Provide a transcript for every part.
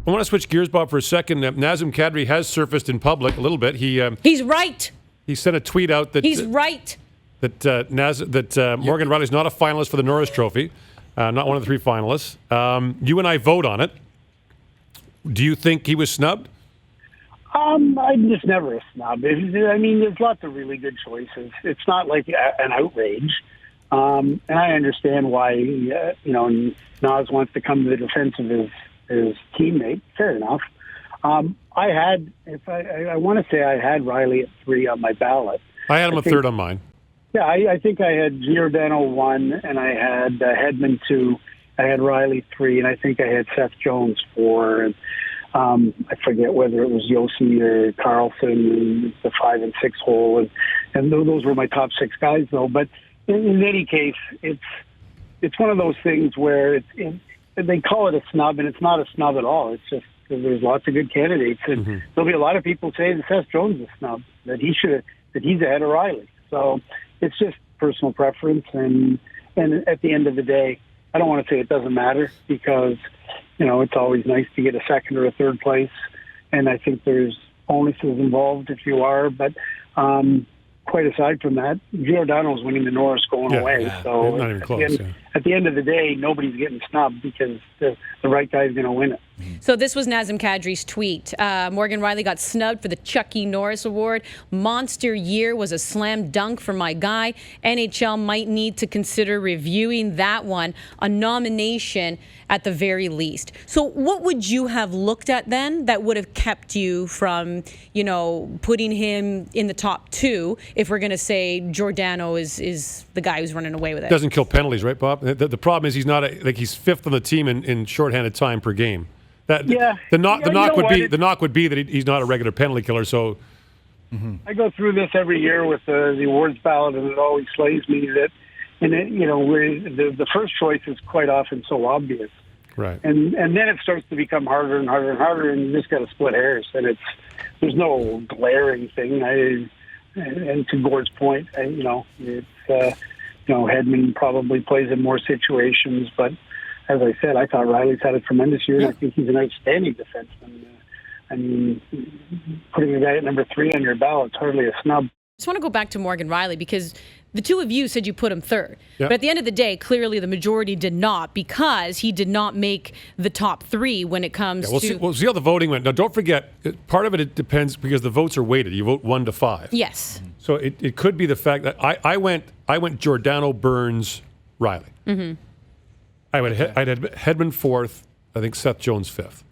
I want to switch gears, Bob, for a second. Nazem Kadri has surfaced in public a little bit. He's right. He sent a tweet out that he's right. That Morgan Rielly is not a finalist for the Norris Trophy, not one of the 3 finalists. You and I vote on it. Do you think he was snubbed? I'm just never a snub. I mean, there's lots of really good choices. It's not like an outrage. And I understand why, Nas wants to come to the defense of his teammate. Fair enough. I want to say I had Rielly at 3 on my ballot. I had him third on mine. Yeah, I think I had Giordano 1, and I had Hedman 2. I had Rielly 3, and I think I had Seth Jones 4. And I forget whether it was Yossi or Carlson, the 5 and 6 hole, and those were my top 6 guys, though. But in any case, it's one of those things where they call it a snub, and it's not a snub at all. It's just there's lots of good candidates, and there'll be a lot of people saying that Seth Jones is a snub, that he's ahead of Rielly. So it's just personal preference, and at the end of the day, I don't want to say it doesn't matter because it's always nice to get a second or a third place, and I think there's bonuses involved if you are, but. Quite aside from that, Giordano's winning the Norris going away. Yeah. So not even close, at the end of the day, nobody's getting snubbed because the right guy's going to win it. So this was Nazem Kadri's tweet. Morgan Rielly got snubbed for the Chucky Norris Award. Monster year was a slam dunk for my guy. NHL might need to consider reviewing that one, a nomination at the very least. So what would you have looked at then that would have kept you from, putting him in the top 2 if we're going to say Giordano is the guy who's running away with it? Doesn't kill penalties, right, Bob? The problem is he's not he's 5th on the team in shorthanded time per game. The knock would be that he's not a regular penalty killer. So I go through this every year with the awards ballot, and it always slays me that, the first choice is quite often so obvious, right? And then it starts to become harder and harder and harder, and you just got to split hairs. And there's no glaring thing. And to Gord's point, Hedman probably plays in more situations, but. As I said, I thought Rielly's had a tremendous year. Yeah. I think he's an outstanding defenseman. I mean, putting a guy at number 3 on your ballot is hardly a snub. I just want to go back to Morgan Rielly because the two of you said you put him 3rd. Yep. But at the end of the day, clearly the majority did not because he did not make the top 3 when it comes to... We'll see how the voting went. Now, don't forget, part of it depends because the votes are weighted. You vote 1 to 5. Yes. So it could be the fact that I went Giordano, Burns, Rielly. Mm-hmm. I'd had Hedman 4th. I think Seth Jones 5th.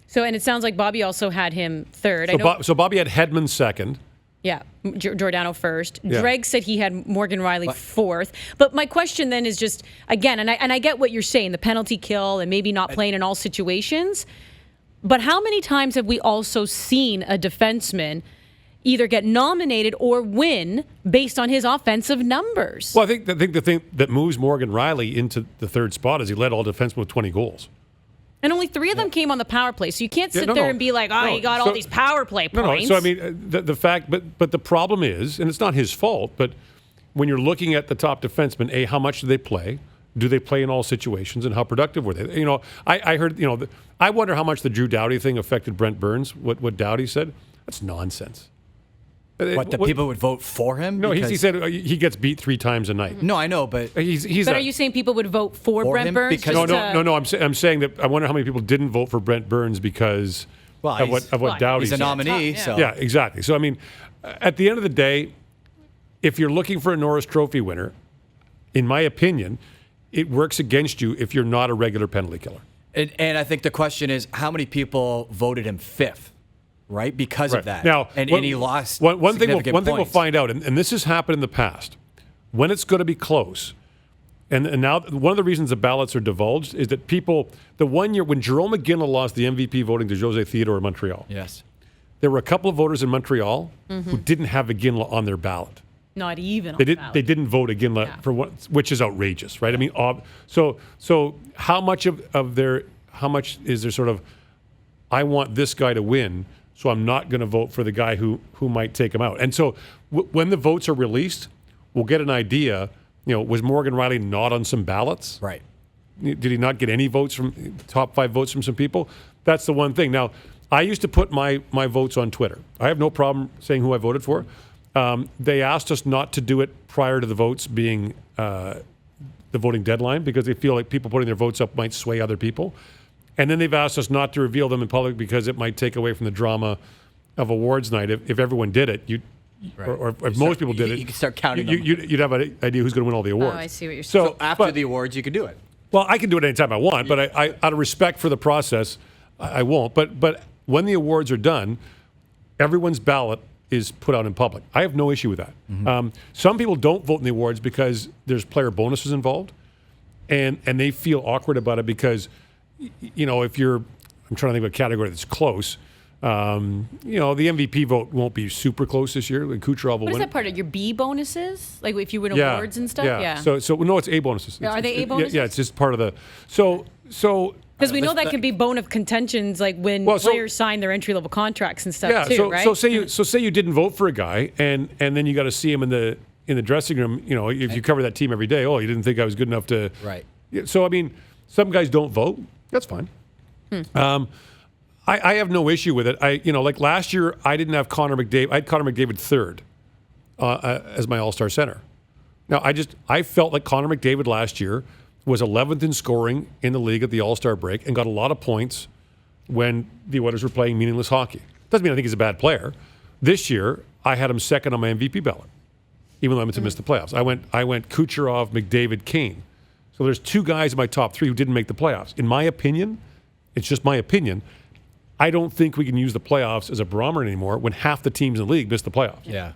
So, and it sounds like Bobby also had him 3rd. So Bobby had Hedman 2nd. Yeah, Giordano 1st. Yeah. Dreg said he had Morgan Rielly 4th. But my question then is just, again, and I get what you're saying, the penalty kill and maybe not playing in all situations. But how many times have we also seen a defenseman either get nominated or win based on his offensive numbers? Well, I think the thing that moves Morgan Rielly into the 3rd spot is he led all defensemen with 20 goals. And only 3 of them came on the power play. So you can't sit there and be like, he got all these power play points. So I mean, the fact, but the problem is, and it's not his fault, but when you're looking at the top defensemen, how much do they play? Do they play in all situations, and how productive were they? I heard, I wonder how much the Drew Doughty thing affected Brent Burns. What Doughty said, that's nonsense. What, the people would vote for him? No, he said he gets beat 3 times a night. No, I know, but are you saying people would vote for Brent him? Burns? No. I'm saying that I wonder how many people didn't vote for Brent Burns because of what Doughty he's said. a nominee. So yeah, exactly. So I mean, at the end of the day, if you're looking for a Norris Trophy winner, in my opinion, it works against you if you're not a regular penalty killer. And I think the question is, how many people voted him 5th? Right, because of that. Now, and he lost. One thing points. we'll find out, and this has happened in the past, when it's going to be close. And now one of the reasons the ballots are divulged is that people, the one year when Jerome McGinley lost the MVP voting to Jose Theodore in Montreal, yes, there were a couple of voters in Montreal who didn't have McGinley on their ballot. Not even. They didn't vote McGinley for what, which is outrageous, right? I mean, so how much is there sort of, I want this guy to win, so I'm not going to vote for the guy who might take him out. And so when the votes are released, we'll get an idea, was Morgan Rielly not on some ballots? Right. Did he not get any votes from top 5 votes from some people? That's the one thing. Now, I used to put my votes on Twitter. I have no problem saying who I voted for. They asked us not to do it prior to the votes being the voting deadline because they feel like people putting their votes up might sway other people. And then they've asked us not to reveal them in public because it might take away from the drama of awards night. If everyone did it, or if most people did it, you could start counting them. You'd have an idea who's going to win all the awards. Oh, I see what you're saying. So after the awards, you could do it. Well, I can do it anytime I want, but I out of respect for the process, I won't. But when the awards are done, everyone's ballot is put out in public. I have no issue with that. Some people don't vote in the awards because there's player bonuses involved, and they feel awkward about it because, if you're, I'm trying to think of a category that's close. The MVP vote won't be super close this year. Kucherov will What is win. that part of your B bonuses? Like if you win Yeah, awards and stuff? Yeah. So no, it's A bonuses. Are they A Yeah, bonuses? Yeah, it's just part of the. So. Because we know that can be bone of contentions, like when players sign their entry level contracts and stuff too, right? So say you didn't vote for a guy, and then you got to see him in the dressing room. If you cover that team every day, you didn't think I was good enough to. Right. So I mean, some guys don't vote. That's fine. I have no issue with it. Like last year, I didn't have Connor McDavid. I had Connor McDavid third as my All-Star center. Now I felt like Connor McDavid last year was 11th in scoring in the league at the All-Star break and got a lot of points when the Oilers were playing meaningless hockey. Doesn't mean I think he's a bad player. This year, I had him second on my MVP ballot, even though Edmonton missed the playoffs. I went Kucherov, McDavid, Kane. So there's 2 guys in my top 3 who didn't make the playoffs. In my opinion, it's just my opinion, I don't think we can use the playoffs as a barometer anymore when half the teams in the league missed the playoffs. Yeah.